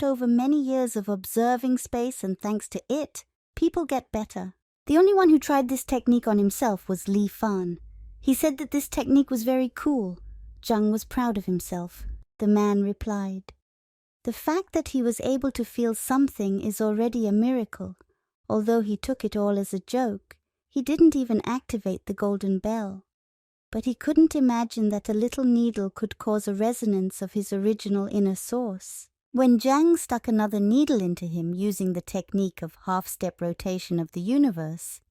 that over many years of observing space, and thanks to it, people get better. The only one who tried this technique on himself was Li Fan. He said that this technique was very cool. Zhang was proud of himself. The man replied, "The fact that he was able to feel something is already a miracle. Although he took it all as a joke, he didn't even activate the golden bell. But he couldn't imagine that a little needle could cause a resonance of his original inner source." When Zhang stuck another needle into him using the technique of half-step rotation of the universe,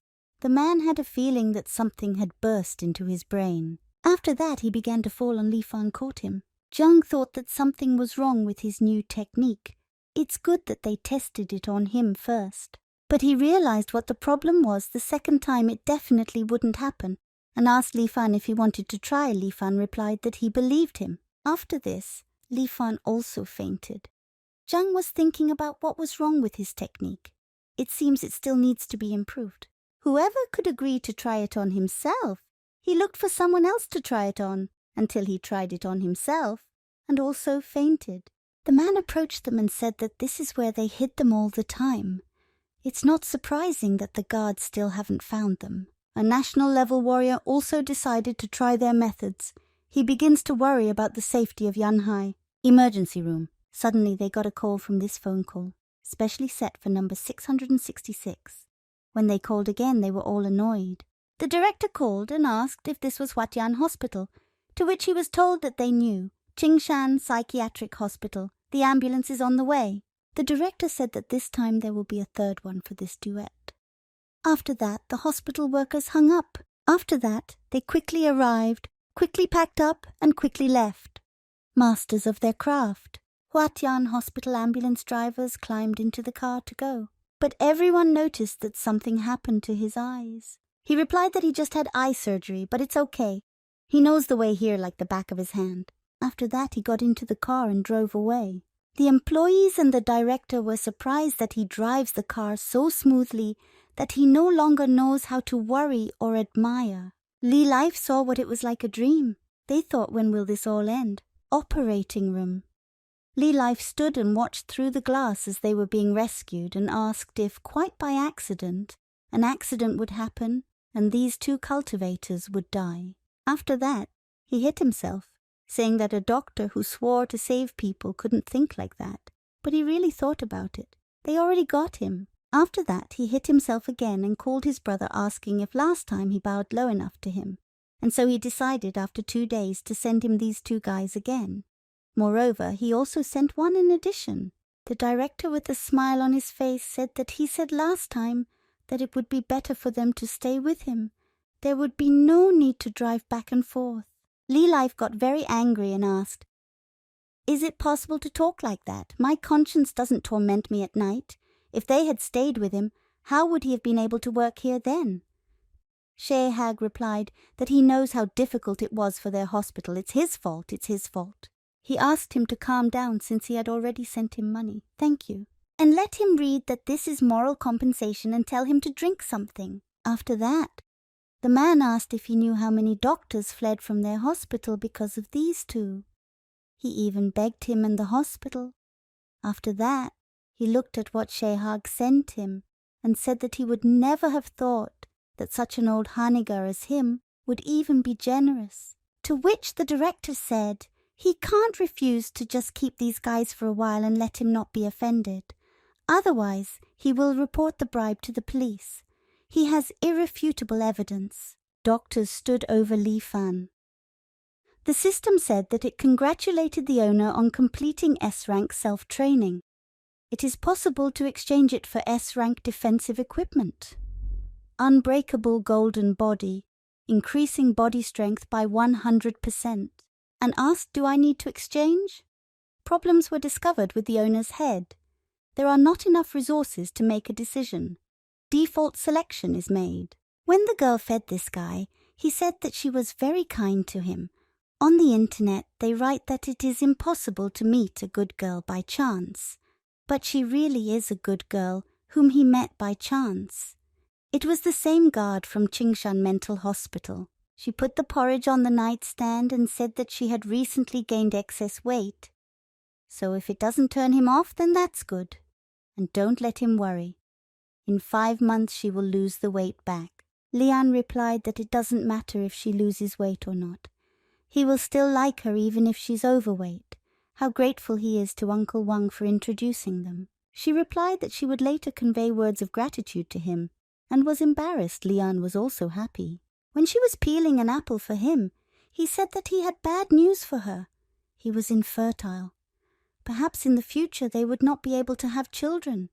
the man had a feeling that something had burst into his brain. After that, he began to fall and Li Fan caught him. Zhang thought that something was wrong with his new technique. It's good that they tested it on him first. But he realized what the problem was the second time it definitely wouldn't happen, and asked Li Fan if he wanted to try. Li Fan replied that he believed him. After this, Li Fan also fainted. Zhang was thinking about what was wrong with his technique. It seems it still needs to be improved. Whoever could agree to try it on himself, he looked for someone else to try it on, until he tried it on himself, and also fainted. The man approached them and said that this is where they hid them all the time. It's not surprising that the guards still haven't found them. A national-level warrior also decided to try their methods. He begins to worry about the safety of Yanhai. Emergency room. Suddenly they got a call from this phone call, specially set for number 666. When they called again, they were all annoyed. The director called and asked if this was Huatian Hospital, to which he was told that they knew. Qingshan Psychiatric Hospital. The ambulance is on the way. The director said that this time there will be a third one for this duet. After that, the hospital workers hung up. After that, they quickly arrived, quickly packed up, and quickly left. Masters of their craft. Huatian Hospital ambulance drivers climbed into the car to go. But everyone noticed that something happened to his eyes. He replied that he just had eye surgery, but it's okay. He knows the way here like the back of his hand. After that, he got into the car and drove away. The employees and the director were surprised that he drives the car so smoothly that he no longer knows how to worry or admire. Li Life saw what it was like a dream. They thought, when will this all end? Operating room. Li Life stood and watched through the glass as they were being rescued and asked if, quite by accident, an accident would happen and these two cultivators would die. After that, he hit himself, saying that a doctor who swore to save people couldn't think like that. But he really thought about it. They already got him. After that, he hit himself again and called his brother asking if last time he bowed low enough to him. And so he decided after 2 days to send him these two guys again. Moreover, he also sent one in addition. The director with a smile on his face said that he said last time that it would be better for them to stay with him. There would be no need to drive back and forth. Li Life got very angry and asked, "Is it possible to talk like that? My conscience doesn't torment me at night. If they had stayed with him, how would he have been able to work here then?" Shehag replied that he knows how difficult it was for their hospital. It's his fault, it's his fault. He asked him to calm down since he had already sent him money. Thank you. And let him read that this is moral compensation and tell him to drink something. After that, the man asked if he knew how many doctors fled from their hospital because of these two. He even begged him and the hospital. After that, he looked at what Shehag sent him and said that he would never have thought that such an old Hanigar as him would even be generous. To which the director said he can't refuse to just keep these guys for a while and let him not be offended. Otherwise, he will report the bribe to the police. He has irrefutable evidence. Doctors stood over Li Fan. The system said that it congratulated the owner on completing S-rank self-training. It is possible to exchange it for S-rank defensive equipment. Unbreakable golden body, increasing body strength by 100%. And asked, do I need to exchange? Problems were discovered with the owner's head. There are not enough resources to make a decision. Default selection is made. When the girl fed this guy, he said that she was very kind to him. On the internet, they write that it is impossible to meet a good girl by chance. But she really is a good girl whom he met by chance. It was the same guard from Qingshan Mental Hospital. She put the porridge on the nightstand and said that she had recently gained excess weight. So if it doesn't turn him off, then that's good. And don't let him worry. In 5 months she will lose the weight back. Lian replied that it doesn't matter if she loses weight or not. He will still like her even if she's overweight. How grateful he is to Uncle Wang for introducing them. She replied that she would later convey words of gratitude to him, and was embarrassed Lian was also happy. When she was peeling an apple for him, he said that he had bad news for her. He was infertile. Perhaps in the future they would not be able to have children.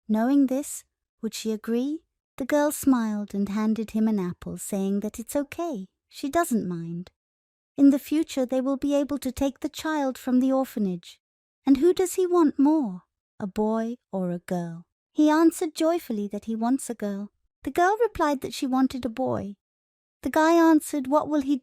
Knowing this, would she agree? The girl smiled and handed him an apple, saying that it's okay, she doesn't mind. In the future they will be able to take the child from the orphanage. And who does he want more, a boy or a girl? He answered joyfully that he wants a girl. The girl replied that she wanted a boy. The guy answered, what will he do